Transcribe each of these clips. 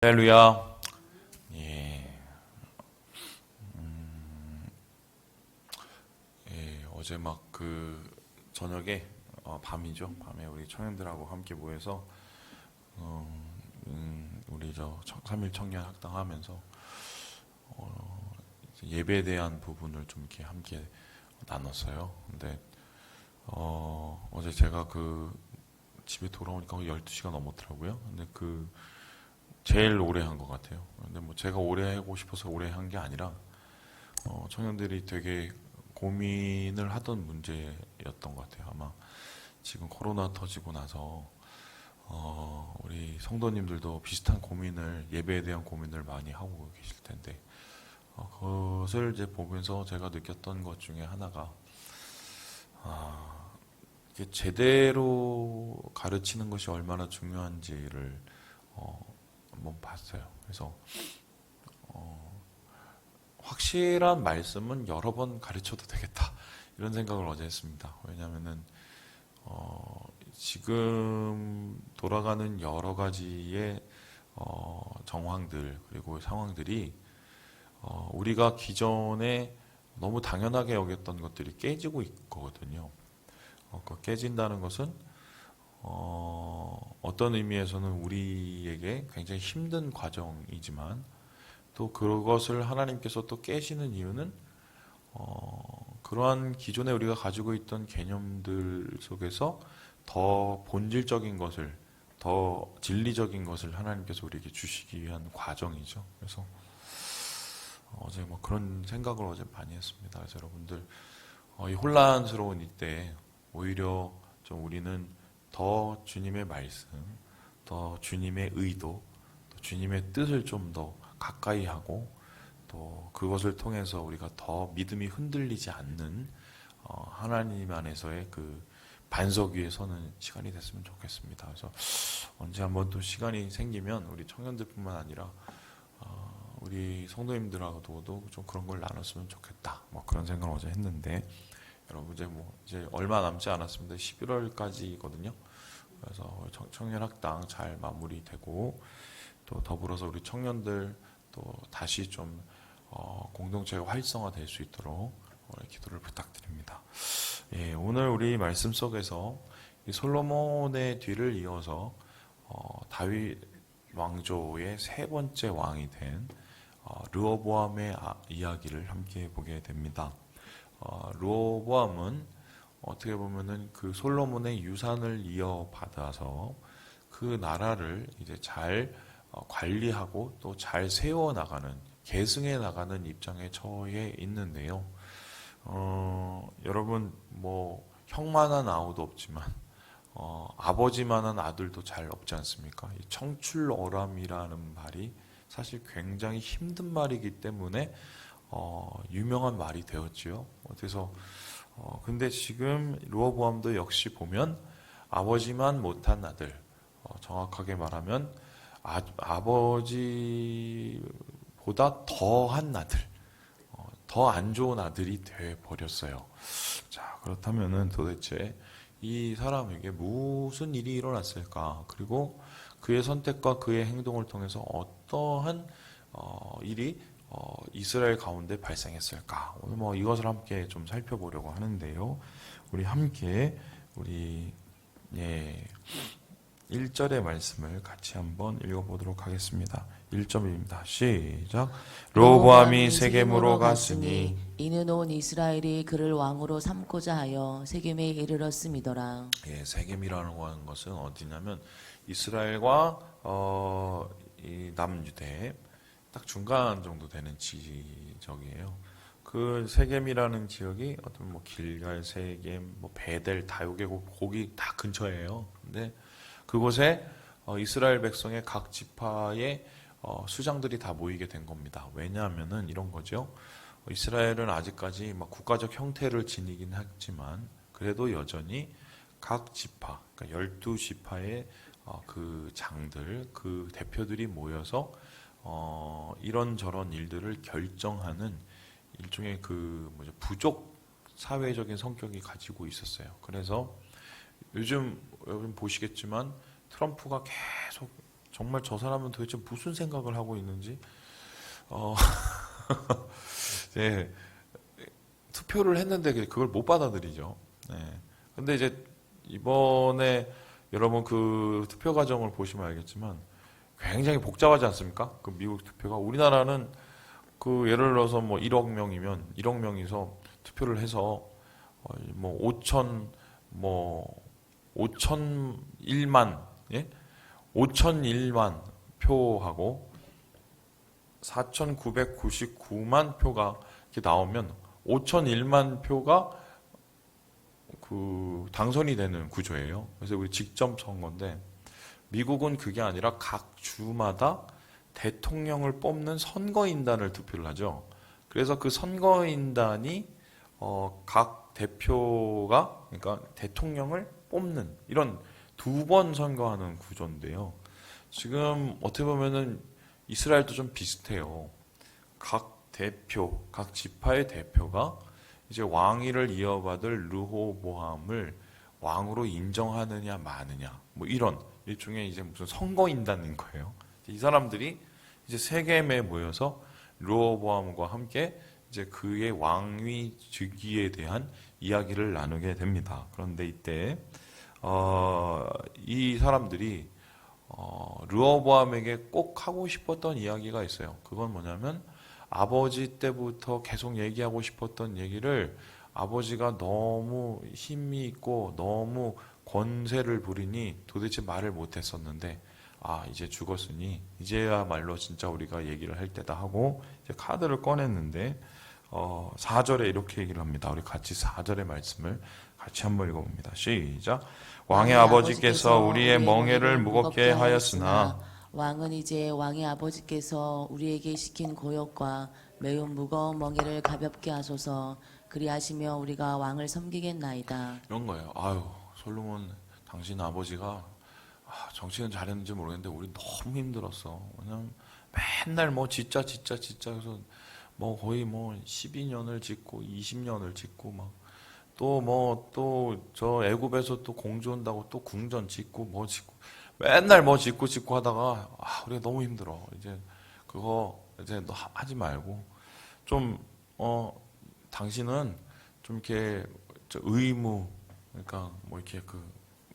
할렐루야. 예. 어제 막 그 저녁에 밤이죠. 밤에 우리 청년들하고 함께 모여서 우리 저 3일 청년 학당하면서 예배에 대한 부분을 좀 이렇게 함께 나눴어요. 근데 어제 제가 그 집에 돌아오니까 거의 12시가 넘었더라고요. 근데 그 제일 오래 한 것 같아요. 근데 뭐 제가 오래 하고 싶어서 오래 한 게 아니라 청년들이 되게 고민을 하던 문제였던 것 같아요. 아마 지금 코로나 터지고 나서 우리 성도님들도 비슷한 고민을, 예배에 대한 고민을 많이 하고 계실 텐데 그것을 이제 보면서 제가 느꼈던 것 중에 하나가 이게 제대로 가르치는 것이 얼마나 중요한지를 한번 봤어요. 그래서 확실한 말씀은 여러 번 가르쳐도 되겠다 이런 생각을 어제 했습니다. 왜냐하면은 지금 돌아가는 여러 가지의 정황들 그리고 상황들이 우리가 기존에 너무 당연하게 여겼던 것들이 깨지고 있거든요. 그 깨진다는 것은 어떤 의미에서는 우리에게 굉장히 힘든 과정이지만 또 그것을 하나님께서 또 깨시는 이유는 그러한 기존에 우리가 가지고 있던 개념들 속에서 더 본질적인 것을, 더 진리적인 것을 하나님께서 우리에게 주시기 위한 과정이죠. 그래서 어제 뭐 그런 생각을 어제 많이 했습니다. 그래서 여러분들 이 혼란스러운 이때 오히려 좀 우리는 더 주님의 말씀, 더 주님의 의도, 또 주님의 뜻을 좀 더 가까이 하고 또 그것을 통해서 우리가 더 믿음이 흔들리지 않는 하나님 안에서의 그 반석 위에 서는 시간이 됐으면 좋겠습니다. 그래서 언제 한번 또 시간이 생기면 우리 청년들뿐만 아니라 우리 성도님들하고도 좀 그런 걸 나눴으면 좋겠다. 뭐 그런 생각을 어제 했는데 여러분 이제 얼마 남지 않았습니다. 11월까지거든요. 그래서 청년학당 잘 마무리되고 또 더불어서 우리 청년들 또 다시 좀 공동체가 활성화될 수 있도록 기도를 부탁드립니다. 예, 오늘 우리 말씀 속에서 이 솔로몬의 뒤를 이어서 다윗 왕조의 세 번째 왕이 된 르호보암의 이야기를 함께 보게 됩니다. 르호보암은 어떻게 보면은 그 솔로몬의 유산을 이어받아서 그 나라를 이제 잘 관리하고 또 잘 세워나가는, 계승해 나가는 입장에 처해 있는데요. 여러분, 뭐, 형만한 아우도 없지만, 아버지만한 아들도 잘 없지 않습니까? 이 청출어람이라는 말이 사실 굉장히 힘든 말이기 때문에, 유명한 말이 되었지요. 그래서, 근데 지금 르호보암도 역시 보면 아버지만 못한 아들, 정확하게 말하면 아버지보다 더한 아들, 더 안 좋은 아들이 돼 버렸어요. 자, 그렇다면은 도대체 이 사람에게 무슨 일이 일어났을까? 그리고 그의 선택과 그의 행동을 통해서 어떠한 일이 이스라엘 가운데 발생했을까? 오늘 뭐 이것을 함께 좀 살펴보려고 하는데요. 우리 함께 우리 1절의 말씀을 같이 한번 읽어보도록 하겠습니다. 1절입니다. 시작. 르호보암이 세겜으로 갔으니 이는 온 이스라엘이 그를 왕으로 삼고자 하여 세겜에 이르렀음이더라. 예, 세겜이라는 것은 어디냐면 이스라엘과 이 남유대 딱 중간 정도 되는 지역이에요. 그 세겜이라는 지역이 어떤 뭐 길갈, 세겜, 뭐 베델, 다요계곡 거기 다 근처예요. 근데 그곳에 이스라엘 백성의 각 지파의 수장들이 다 모이게 된 겁니다. 왜냐하면은 이런 거죠. 이스라엘은 아직까지 막 국가적 형태를 지니긴 했지만 그래도 여전히 각 지파, 그러니까 12지파의 그 장들, 그 대표들이 모여서 이런저런 일들을 결정하는 일종의 그 부족 사회적인 성격이 가지고 있었어요. 그래서 요즘 여러분 보시겠지만 트럼프가 계속 정말 저 사람은 도대체 무슨 생각을 하고 있는지 어, 예, 투표를 했는데 그걸 못 받아들이죠. 네. 근데 이제 이번에 여러분 그 투표 과정을 보시면 알겠지만 굉장히 복잡하지 않습니까? 그 미국 투표가 우리나라는 그 예를 들어서 뭐 1억 명이면 1억 명이서 투표를 해서 뭐 5천 뭐 5,001만 예? 5,001만 표하고 4,999만 표가 이렇게 나오면 5,001만 표가 그 당선이 되는 구조예요. 그래서 우리 직접 선거인데 미국은 그게 아니라 각 주마다 대통령을 뽑는 선거인단을 투표를 하죠. 그래서 그 선거인단이 각 대표가 그러니까 대통령을 뽑는 이런 두 번 선거하는 구조인데요. 지금 어떻게 보면은 이스라엘도 좀 비슷해요. 각 대표, 각 지파의 대표가 이제 왕위를 이어받을 르호보암을 왕으로 인정하느냐 마느냐 뭐 이런 일종의 이제 무슨 선거인단인 거예요. 이 사람들이 이제 세겜에 모여서 르호보암과 함께 이제 그의 왕위 즉위에 대한 이야기를 나누게 됩니다. 그런데 이때 이 사람들이 르호보암에게 꼭 하고 싶었던 이야기가 있어요. 그건 뭐냐면 아버지 때부터 계속 얘기하고 싶었던 얘기를 아버지가 너무 힘이 있고 너무 권세를 부리니 도대체 말을 못했었는데 이제 죽었으니 이제야말로 진짜 우리가 얘기를 할 때다 하고 이제 카드를 꺼냈는데 4절에 이렇게 얘기를 합니다. 우리 같이 4절의 말씀을 같이 한번 읽어봅니다. 시작. 왕의 아버지께서 우리의 멍에를 무겁게 하였으나 왕은 이제 왕의 아버지께서 우리에게 시킨 고역과 매우 무거운 멍에를 가볍게 하소서. 그리하시며 우리가 왕을 섬기겠나이다. 이런 거예요. 솔로몬 당신 아버지가 정치는 잘했는지 모르겠는데 우리 너무 힘들었어. 왜냐면 맨날 뭐 진짜 해서 뭐 거의 뭐 12년을 짓고 20년을 짓고 막 또 저 애굽에서 또 공주 온다고 또 궁전 짓고 뭐 짓고 맨날 뭐 짓고 하다가 우리가 너무 힘들어. 이제 그거 이제 너 하지 말고 좀 당신은 좀 이렇게 의무 그러니까 뭐 이렇게 그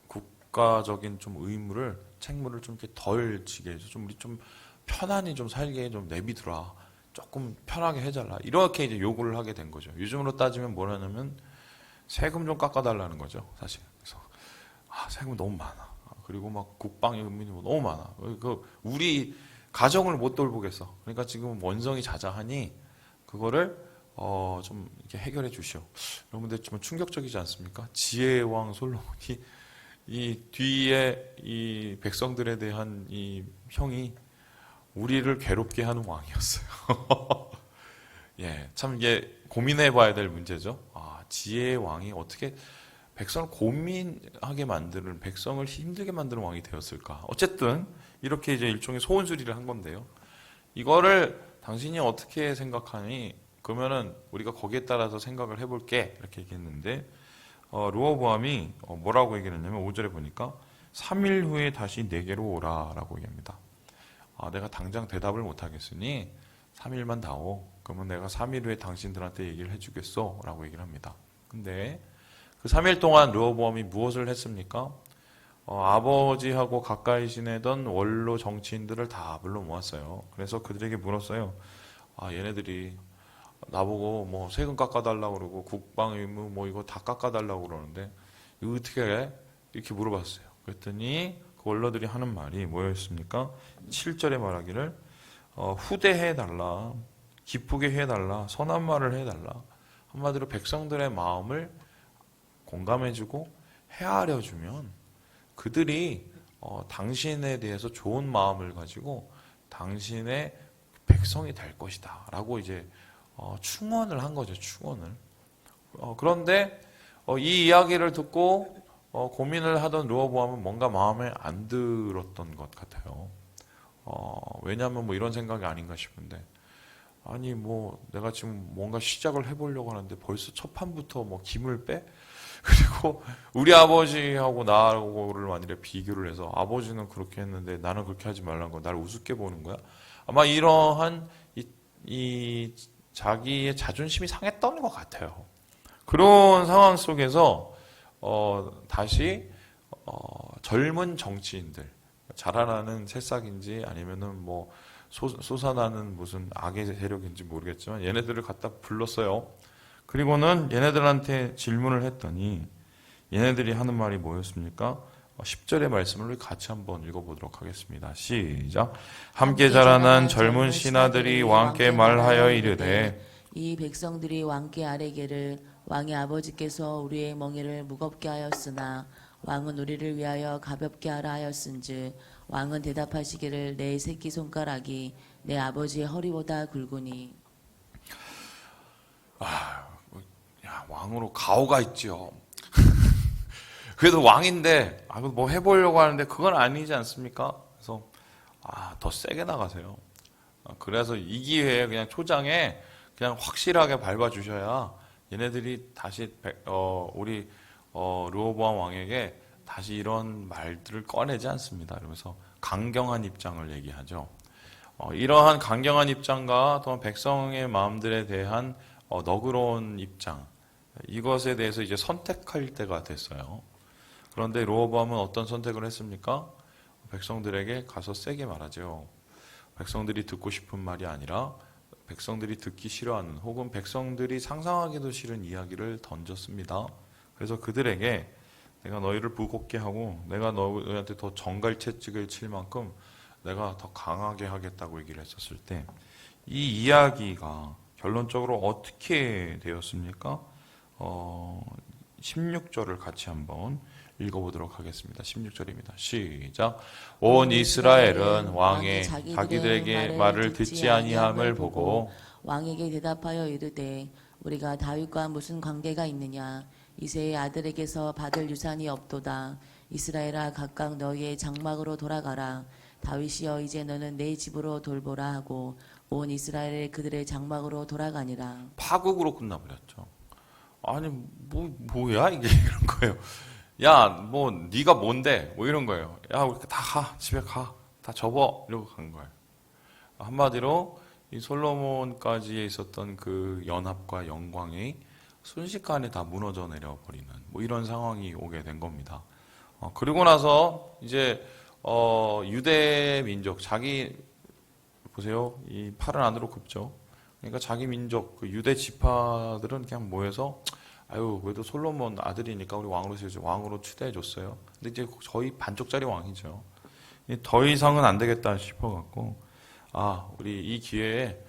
국가적인 좀 의무를 책무를 좀 이렇게 덜 지게 해서 좀 우리 좀 편안히 좀 살게 좀 내비두라. 조금 편하게 해달라. 이렇게 이제 요구를 하게 된 거죠. 요즘으로 따지면 뭐라냐면 세금 좀 깎아달라는 거죠, 사실. 그래서 세금 너무 많아. 그리고 막 국방의금이 너무 많아. 우리 가정을 못 돌보겠어. 그러니까 지금 원성이 자자하니 그거를 좀 이렇게 해결해 주시오. 여러분들 좀 충격적이지 않습니까? 지혜의 왕 솔로몬이 이 뒤에 이 백성들에 대한 이 형이 우리를 괴롭게 하는 왕이었어요. 예, 참 이게 고민해봐야 될 문제죠. 지혜의 왕이 어떻게 백성을 고민하게 만드는, 백성을 힘들게 만드는 왕이 되었을까? 어쨌든 이렇게 이제 일종의 소원수리를 한 건데요. 이거를 당신이 어떻게 생각하니? 그러면은 우리가 거기에 따라서 생각을 해볼게 이렇게 얘기했는데 르호보암이 뭐라고 얘기를 했냐면 5절에 보니까 3일 후에 다시 내게로 오라라고 얘기합니다. 내가 당장 대답을 못하겠으니 3일만 다오. 그러면 내가 3일 후에 당신들한테 얘기를 해주겠어 라고 얘기를 합니다. 근데 그 3일 동안 르호보암이 무엇을 했습니까? 아버지하고 가까이 지내던 원로 정치인들을 다 불러 모았어요. 그래서 그들에게 물었어요. 얘네들이 나보고 뭐 세금 깎아달라고 그러고 국방 의무 뭐 이거 다 깎아달라고 그러는데 이거 어떻게 해? 이렇게 물어봤어요. 그랬더니 그 원로들이 하는 말이 뭐였습니까? 7절에 말하기를 후대해달라, 기쁘게 해달라, 선한 말을 해달라. 한마디로 백성들의 마음을 공감해주고 헤아려주면 그들이 당신에 대해서 좋은 마음을 가지고 당신의 백성이 될 것이다 라고 이제 충언을 한 거죠. 충언을. 그런데 이 이야기를 듣고 고민을 하던 르호보암은 뭔가 마음에 안 들었던 것 같아요. 왜냐하면 뭐 이런 생각이 아닌가 싶은데 아니 뭐 내가 지금 뭔가 시작을 해보려고 하는데 벌써 첫 판부터 뭐 김을 빼? 그리고 우리 아버지하고 나하고를 만일에 비교를 해서 아버지는 그렇게 했는데 나는 그렇게 하지 말라는 거, 나를 우습게 보는 거야? 아마 이러한 이 자기의 자존심이 상했던 것 같아요. 그런 상황 속에서 다시 젊은 정치인들, 자라나는 새싹인지 아니면은 뭐 솟아나는 무슨 악의 세력인지 모르겠지만 얘네들을 갖다 불렀어요. 그리고는 얘네들한테 질문을 했더니 얘네들이 하는 말이 뭐였습니까? 10절의 말씀을 우리 같이 한번 읽어보도록 하겠습니다. 시작. 함께 자라난 젊은 신하들이 왕께 말하여 이르되 이 백성들이 왕께 아뢰기를 왕의 아버지께서 우리의 멍에를 무겁게 하였으나 왕은 우리를 위하여 가볍게 하라 하였은즉 왕은 대답하시기를 내 새끼손가락이 내 아버지의 허리보다 굵으니. 야, 왕으로 가오가 있죠. 그래도 왕인데 뭐 해보려고 하는데 그건 아니지 않습니까? 그래서 더 세게 나가세요. 그래서 이 기회에 그냥 초장에 그냥 확실하게 밟아주셔야 얘네들이 다시 우리 르호보암 왕에게 다시 이런 말들을 꺼내지 않습니다. 그러면서 강경한 입장을 얘기하죠. 이러한 강경한 입장과 또한 백성의 마음들에 대한 너그러운 입장, 이것에 대해서 이제 선택할 때가 됐어요. 그런데 르호보암은 어떤 선택을 했습니까? 백성들에게 가서 세게 말하죠. 백성들이 듣고 싶은 말이 아니라 백성들이 듣기 싫어하는 혹은 백성들이 상상하기도 싫은 이야기를 던졌습니다. 그래서 그들에게 내가 너희를 무겁게 하고 내가 너희한테 더 정갈채찍을 칠 만큼 내가 더 강하게 하겠다고 얘기를 했었을 때 이 이야기가 결론적으로 어떻게 되었습니까? 16절을 같이 한번 읽어보도록 하겠습니다. 16절입니다. 시작. 온 이스라엘은 왕의 자기들에게 말을 듣지 아니함을 보고 왕에게 대답하여 이르되 우리가 다윗과 무슨 관계가 있느냐? 이새의 아들에게서 받을 유산이 없도다. 이스라엘아 각각 너희의 장막으로 돌아가라. 다윗이여 이제 너는 내 집으로 돌보라 하고 온 이스라엘을 그들의 장막으로 돌아가니라. 파국으로 끝나버렸죠. 아니 뭐야 이게 이런 거예요. 야, 뭐 네가 뭔데? 뭐 이런 거예요. 야, 우리 다 가, 집에 가, 다 접어 이러고 간 거예요. 한마디로 이 솔로몬까지에 있었던 그 연합과 영광이 순식간에 다 무너져 내려 버리는 뭐 이런 상황이 오게 된 겁니다. 그리고 나서 이제 유대 민족 자기 보세요, 이 팔은 안으로 굽죠. 그러니까 자기 민족 그 유대 지파들은 그냥 모여서 아유, 그래도 솔로몬 아들이니까 우리 왕으로 세워줘. 왕으로 추대해줬어요. 근데 이제 거의 반쪽짜리 왕이죠. 더 이상은 안 되겠다 싶어갖고, 우리 이 기회에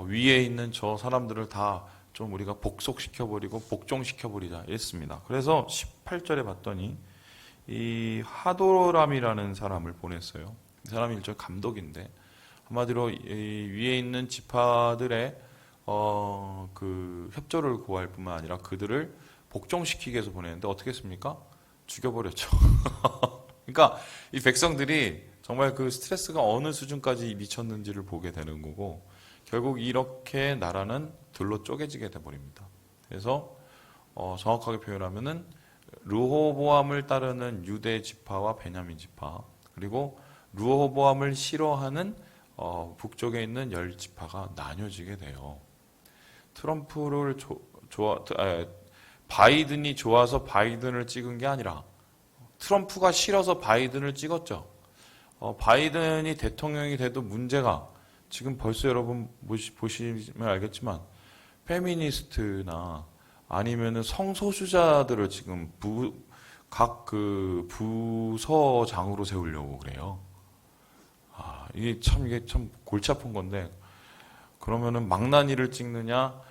위에 있는 저 사람들을 다 좀 우리가 복속시켜버리고 복종시켜버리자 이랬습니다. 그래서 18절에 봤더니 이 하도람이라는 사람을 보냈어요. 이 사람이 일종의 감독인데 한마디로 이 위에 있는 지파들의 그 협조를 구할 뿐만 아니라 그들을 복종시키기 위해서 보냈는데 어떻게 했습니까? 죽여버렸죠. 그러니까 이 백성들이 정말 그 스트레스가 어느 수준까지 미쳤는지를 보게 되는 거고 결국 이렇게 나라는 둘로 쪼개지게 돼버립니다. 그래서 정확하게 표현하면은 르호보암을 따르는 유대 지파와 베냐민 지파 그리고 르호보암을 싫어하는 북쪽에 있는 열 지파가 나뉘어지게 돼요. 트럼프를 바이든이 좋아서 바이든을 찍은 게 아니라 트럼프가 싫어서 바이든을 찍었죠. 바이든이 대통령이 돼도 문제가 지금 벌써 여러분 보시면 알겠지만 페미니스트나 아니면은 성소수자들을 지금 각 그 부서장으로 세우려고 그래요. 이게 참 골치 아픈 건데 그러면은 망나니를 찍느냐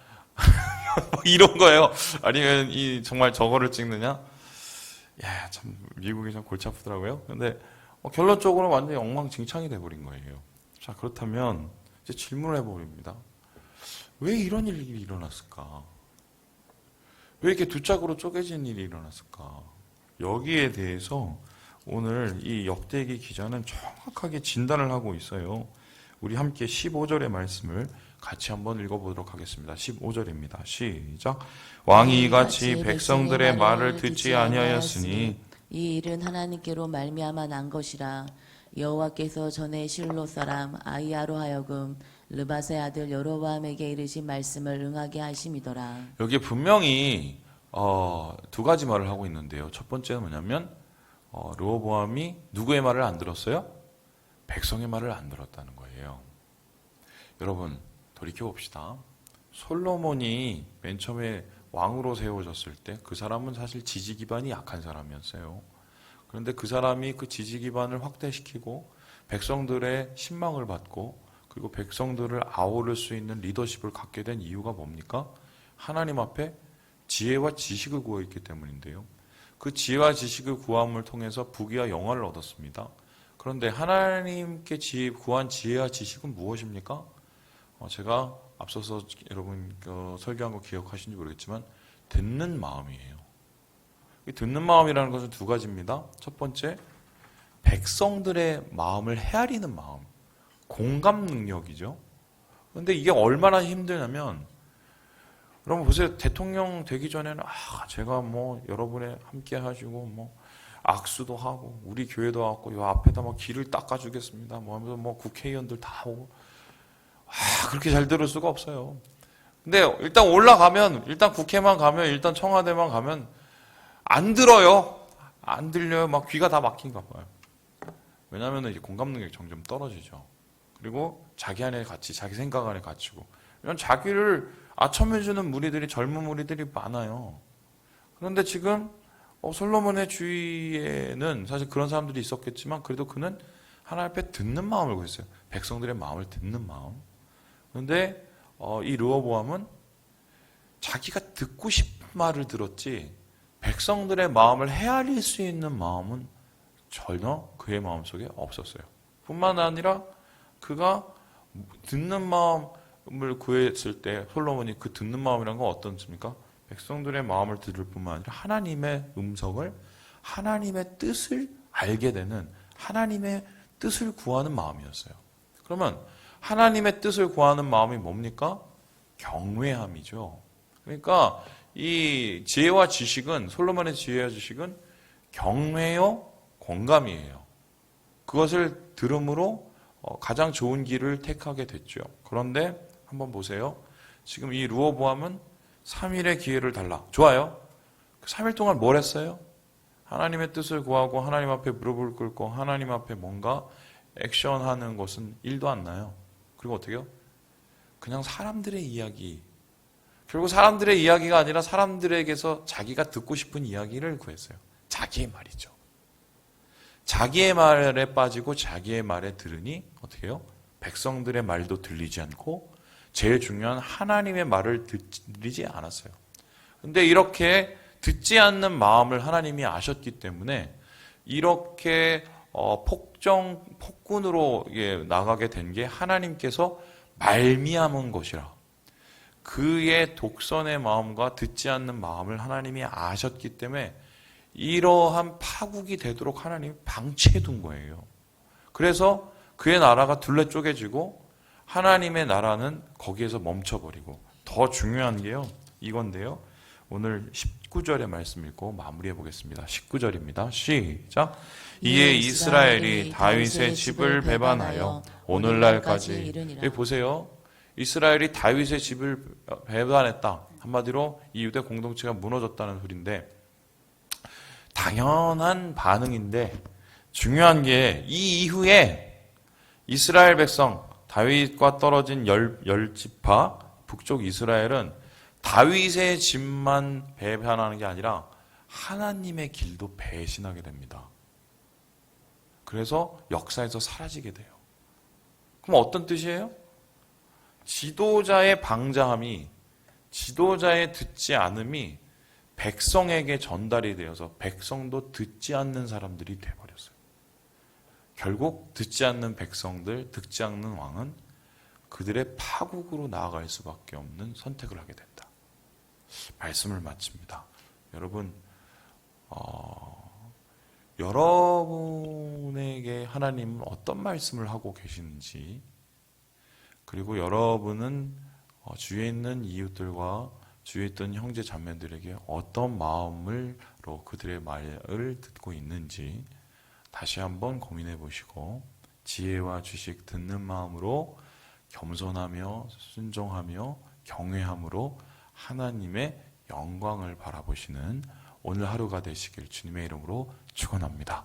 뭐 이런 거예요. 아니면 이 정말 저거를 찍느냐? 야, 참 미국이 참 골치 아프더라고요. 근데 결론적으로 완전히 엉망진창이 돼버린 거예요. 자, 그렇다면 이제 질문을 해버립니다. 왜 이런 일이 일어났을까? 왜 이렇게 두 짝으로 쪼개진 일이 일어났을까? 여기에 대해서 오늘 이 역대기 기자는 정확하게 진단을 하고 있어요. 우리 함께 15절의 말씀을 같이 한번 읽어보도록 하겠습니다. 15절입니다. 시작. 왕이 이같이 백성들의 말을 듣지 아니하였으니 이 일은 하나님께로 말미암아 난 것이라. 여호와께서 전에 실로 사람 아히야로 하여금 르밧의 아들 여로보암에게 이르신 말씀을 응하게 하심이더라. 여기 분명히 두 가지 말을 하고 있는데요. 첫 번째는 뭐냐면 르호보암이 누구의 말을 안 들었어요? 백성의 말을 안 들었다는 거예요. 여러분 돌이켜봅시다. 솔로몬이 맨 처음에 왕으로 세워졌을 때 그 사람은 사실 지지 기반이 약한 사람이었어요. 그런데 그 사람이 그 지지 기반을 확대시키고 백성들의 신망을 받고 그리고 백성들을 아우를 수 있는 리더십을 갖게 된 이유가 뭡니까? 하나님 앞에 지혜와 지식을 구했기 때문인데요. 그 지혜와 지식을 구함을 통해서 부귀와 영화를 얻었습니다. 그런데 하나님께 구한 지혜와 지식은 무엇입니까? 제가 앞서서 여러분 설교한 거 기억하시는지 모르겠지만 듣는 마음이에요. 이 듣는 마음이라는 것은 두 가지입니다. 첫 번째, 백성들의 마음을 헤아리는 마음, 공감 능력이죠. 그런데 이게 얼마나 힘드냐면 여러분 보세요. 대통령 되기 전에는 제가 뭐 여러분에 함께 하시고 뭐 악수도 하고 우리 교회도 왔고 요 앞에다 뭐 길을 닦아주겠습니다. 뭐 하면서 뭐 국회의원들 다 오고 그렇게 잘 들을 수가 없어요. 근데 일단 올라가면 일단 국회만 가면 일단 청와대만 가면 안 들어요. 안 들려요. 막 귀가 다 막힌가 봐요. 왜냐하면 이제 공감 능력이 점점 떨어지죠. 그리고 자기 안에 갇히 자기 생각 안에 갇히고 이런 자기를 아첨해주는 무리들이 젊은 무리들이 많아요. 그런데 지금 솔로몬의 주위에는 사실 그런 사람들이 있었겠지만 그래도 그는 하나님 앞에 듣는 마음을 구했어요. 백성들의 마음을 듣는 마음. 그런데 이 르호보암은 자기가 듣고 싶은 말을 들었지 백성들의 마음을 헤아릴 수 있는 마음은 전혀 그의 마음속에 없었어요. 뿐만 아니라 그가 듣는 마음을 구했을 때 솔로몬이 그 듣는 마음이란 건 어떻습니까? 백성들의 마음을 들을 뿐만 아니라 하나님의 음성을 하나님의 뜻을 알게 되는 하나님의 뜻을 구하는 마음이었어요. 그러면 하나님의 뜻을 구하는 마음이 뭡니까? 경외함이죠. 그러니까 이 지혜와 지식은 솔로몬의 지혜와 지식은 경외요 공감이에요. 그것을 들음으로 가장 좋은 길을 택하게 됐죠. 그런데 한번 보세요. 지금 이 르호보암은 3일의 기회를 달라. 좋아요. 그 3일 동안 뭘 했어요? 하나님의 뜻을 구하고 하나님 앞에 무릎을 꿇고 하나님 앞에 뭔가 액션하는 것은 1도 안 나요. 그리고 어떻게 해요? 그냥 사람들의 이야기. 결국 사람들의 이야기가 아니라 사람들에게서 자기가 듣고 싶은 이야기를 구했어요. 자기의 말이죠. 자기의 말에 빠지고 자기의 말에 들으니 어떻게 해요? 백성들의 말도 들리지 않고 제일 중요한 하나님의 말을 들리지 않았어요. 근데 이렇게 듣지 않는 마음을 하나님이 아셨기 때문에 이렇게 폭군으로 나가게 된 게 하나님께서 말미암은 것이라. 그의 독선의 마음과 듣지 않는 마음을 하나님이 아셨기 때문에 이러한 파국이 되도록 하나님이 방치해 둔 거예요. 그래서 그의 나라가 둘레 쪼개지고 하나님의 나라는 거기에서 멈춰버리고 더 중요한 게요. 이건데요. 오늘 19절의 말씀 읽고 마무리해 보겠습니다. 19절입니다. 시작. 이에 이스라엘이 다윗의 집을 배반하여 오늘날까지 여기 보세요. 이스라엘이 다윗의 집을 배반했다. 한마디로 이 유대 공동체가 무너졌다는 소리인데 당연한 반응인데 중요한 게 이 이후에 이스라엘 백성 다윗과 떨어진 열 지파 북쪽 이스라엘은 다윗의 집만 배반하는 게 아니라 하나님의 길도 배신하게 됩니다. 그래서 역사에서 사라지게 돼요. 그럼 어떤 뜻이에요? 지도자의 방자함이 지도자의 듣지 않음이 백성에게 전달이 되어서 백성도 듣지 않는 사람들이 돼버렸어요. 결국 듣지 않는 백성들, 듣지 않는 왕은 그들의 파국으로 나아갈 수밖에 없는 선택을 하게 된다. 말씀을 마칩니다. 여러분, 여러분에게 하나님은 어떤 말씀을 하고 계시는지 그리고 여러분은 주위에 있는 이웃들과 주위에 있던 형제 자매들에게 어떤 마음으로 그들의 말을 듣고 있는지 다시 한번 고민해 보시고 지혜와 지식 듣는 마음으로 겸손하며 순종하며 경외함으로 하나님의 영광을 바라보시는 오늘 하루가 되시길 주님의 이름으로 축원합니다.